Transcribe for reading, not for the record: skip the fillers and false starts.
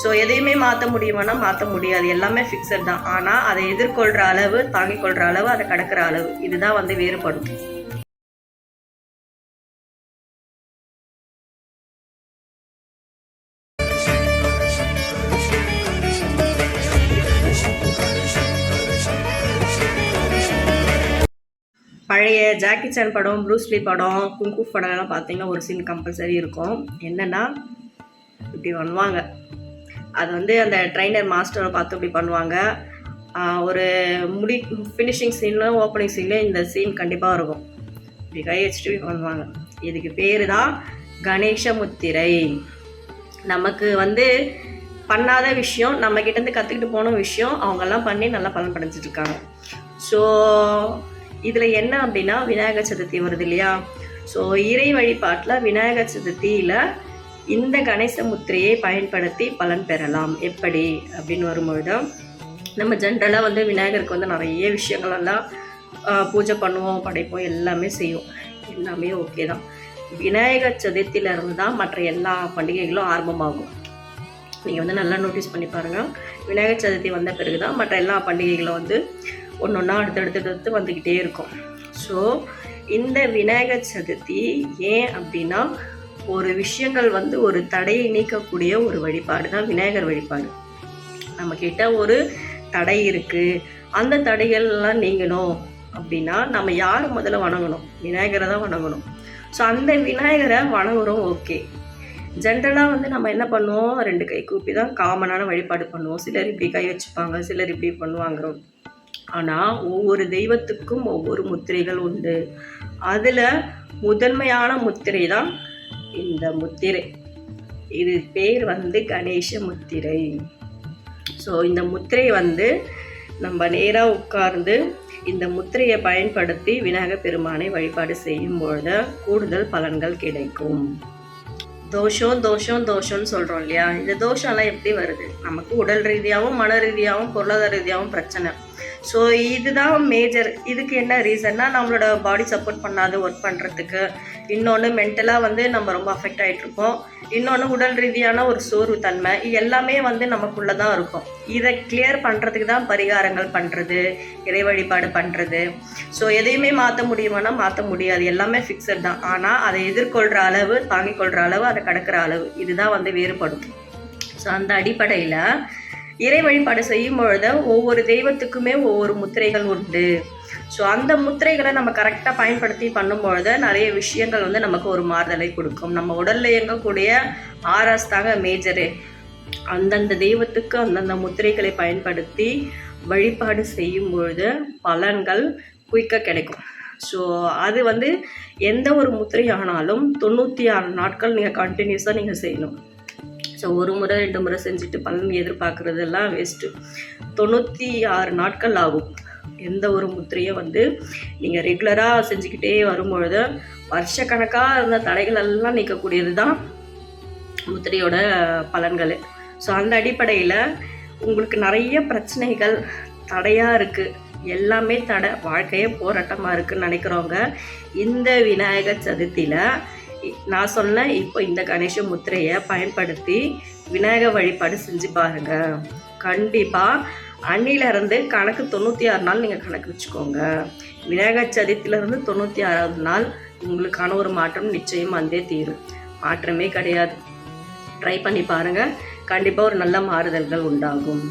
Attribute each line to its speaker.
Speaker 1: So எதையுமே மாற்ற முடியுமானா மாற்ற முடியாது, எல்லாமே ஃபிக்ஸட் தான். ஆனால் அதை எதிர்கொள்கிற அளவு, தாங்கிக் கொள்கிற அளவு, அதை கடக்கிற அளவு, இதுதான் வந்து வேறுபடும். பழைய ஜாக்கி சான் படம், ப்ரூஸ்லி படம், குங்கு படம்லாம் பார்த்தீங்கன்னா ஒரு சீன் கம்பல்சரி இருக்கும். என்னென்னா இப்படி பண்ணுவாங்க, அது வந்து அந்த ட்ரைனர் மாஸ்டரை பார்த்து இப்படி பண்ணுவாங்க. ஒரு ஃபினிஷிங் சீனில், ஓப்பனிங் சீனில் இந்த சீன் கண்டிப்பாக இருக்கும். இப்படி கை வச்சுட்டு இப்படி பண்ணுவாங்க. இதுக்கு பேர் தான் கணேச முத்திரை. நமக்கு வந்து பண்ணாத விஷயம், நம்மக்கிட்டேருந்து கற்றுக்கிட்டு போன விஷயம் அவங்கெல்லாம் பண்ணி நல்லா பலன் படைச்சிட்ருக்காங்க. ஸோ இதில் என்ன அப்படின்னா, விநாயகர் சதுர்த்தி வருது இல்லையா? ஸோ இறை வழிபாட்டில் விநாயகர் சதுர்த்தியில் இந்த கணேச முத்திரையை பயன்படுத்தி பலன் பெறலாம். எப்படி அப்படின்னு வரும்பொழுது, நம்ம ஜென்ரலாக வந்து விநாயகருக்கு வந்து நிறைய விஷயங்களெல்லாம் பூஜை பண்ணுவோம், படைப்போம், எல்லாமே செய்வோம், எல்லாமே ஓகே தான். விநாயகர் சதுர்த்தியிலேருந்து தான் மற்ற எல்லா பண்டிகைகளும் ஆரம்பமாகும். நீங்கள் வந்து நல்லா நோட்டீஸ் பண்ணி பாருங்கள். விநாயகர் சதுர்த்தி வந்த பிறகு தான் மற்ற எல்லா பண்டிகைகளும் வந்து ஒன்று ஒன்றா அடுத்தடுத்து வந்துக்கிட்டே இருக்கும். ஸோ இந்த விநாயகர் சதுர்த்தி ஏன் அப்படின்னா, ஒரு விஷயங்கள் வந்து ஒரு தடையை நீக்கக்கூடிய ஒரு வழிபாடு தான் விநாயகர் வழிபாடு. நம்மக்கிட்ட ஒரு தடை இருக்குது, அந்த தடைகள்லாம் நீங்கணும் அப்படின்னா நம்ம யார் முதல்ல வணங்கணும்? விநாயகரை தான் வணங்கணும். ஸோ அந்த விநாயகரை வணங்குறோம், ஓகே. ஜென்ரலாக வந்து நம்ம என்ன பண்ணுவோம், 2 கை கூப்பி தான் காமனான வழிபாடு பண்ணுவோம். சிலர் இப்படி கை வச்சுப்பாங்க, சிலர் இப்படி பண்ணுவாங்க. ஆனால் ஒவ்வொரு தெய்வத்துக்கும் ஒவ்வொரு முத்திரைகள் உண்டு. அதில் முதன்மையான முத்திரை தான் இந்த முத்திரை. இது பேர் வந்து கணேச முத்திரை. ஸோ இந்த முத்திரை வந்து நம்ம நேராக உட்கார்ந்து இந்த முத்திரையை பயன்படுத்தி விநாயகர் பெருமானை வழிபாடு செய்யும் பொழுது கூடுதல் பலன்கள் கிடைக்கும். தோஷம் தோஷம் தோஷம்னு சொல்கிறோம் இல்லையா? இந்த தோஷம்லாம் எப்படி வருது? நமக்கு உடல் ரீதியாகவும், மன ரீதியாகவும், பொருளாதார ரீதியாகவும் பிரச்சனை. ஸோ இதுதான் மேஜர். இதுக்கு என்ன ரீசன்னா, நம்மளோட பாடி சப்போர்ட் பண்ணாது ஒர்க் பண்ணுறதுக்கு. இன்னொன்று மென்டலாக வந்து நம்ம ரொம்ப அஃபெக்ட் ஆகிட்ருப்போம். இன்னொன்று உடல் ரீதியான ஒரு சோர்வு தன்மை, எல்லாமே வந்து நமக்குள்ளே தான் இருக்கும். இதை கிளியர் பண்ணுறதுக்கு தான் பரிகாரங்கள் பண்ணுறது, இறை வழிபாடு பண்ணுறது. ஸோ எதையுமே மாற்ற முடியுமானா மாற்ற முடியாது, எல்லாமே ஃபிக்ஸட் தான். ஆனால் அதை எதிர்கொள்கிற அளவு, தாங்கிக் கொள்கிற அளவு, அதை கடக்கிற அளவு, இதுதான் வந்து வேறுபடும். ஸோ அந்த அடிப்படையில் இறை வழிபாடு செய்யும் பொழுது ஒவ்வொரு தெய்வத்துக்குமே ஒவ்வொரு முத்திரைகள் உண்டு. ஸோ அந்த முத்திரைகளை நம்ம கரெக்டாக பயன்படுத்தி பண்ணும்பொழுது நிறைய விஷயங்கள் வந்து நமக்கு ஒரு மாறுதலை கொடுக்கும். நம்ம உடலில் இயங்கக்கூடிய ஆர்எஸ் தாங்க மேஜரு. அந்தந்த தெய்வத்துக்கு அந்தந்த முத்திரைகளை பயன்படுத்தி வழிபாடு செய்யும் பொழுது பலன்கள் குயிக்காக கிடைக்கும். ஸோ அது வந்து எந்த ஒரு முத்திரை ஆனாலும் 96 நாட்கள் நீங்கள் கண்டினியூஸாக நீங்கள் செய்யணும். ஸோ 1 முறை 2 முறை செஞ்சுட்டு பலன் எதிர்பார்க்குறதெல்லாம் வேஸ்ட்டு. 96 நாட்கள் ஆகும். எந்த ஒரு முத்திரையும் வந்து நீங்கள் ரெகுலராக செஞ்சுக்கிட்டே வரும்பொழுது வருஷக்கணக்காக இருந்த தடைகள் எல்லாம் நீக்கக்கூடியது தான் முத்திரையோட பலன்கள். ஸோ அந்த அடிப்படையில் உங்களுக்கு நிறைய பிரச்சனைகள் தடையாக இருக்குது, எல்லாமே தடை, வாழ்க்கையே போராட்டமாக இருக்குதுன்னு நினைக்கிறவங்க இந்த விநாயகர் சதுர்த்தியில் நான் சொன்னேன் இப்போ இந்த கணேச முத்திரையை பயன்படுத்தி விநாயகர் வழிபாடு செஞ்சு பாருங்கள். கண்டிப்பாக அன்னிலேருந்து கணக்கு 96 நாள் நீங்கள் கணக்கு வச்சுக்கோங்க. விநாயகர் சதுர்த்தியிலேருந்து 96வது நாள் உங்களுக்கான ஒரு மாற்றம் நிச்சயம் வந்தே தீரும். மாற்றமே கிடையாது. ட்ரை பண்ணி பாருங்கள், கண்டிப்பாக ஒரு நல்ல மாறுதல்கள் உண்டாகும்.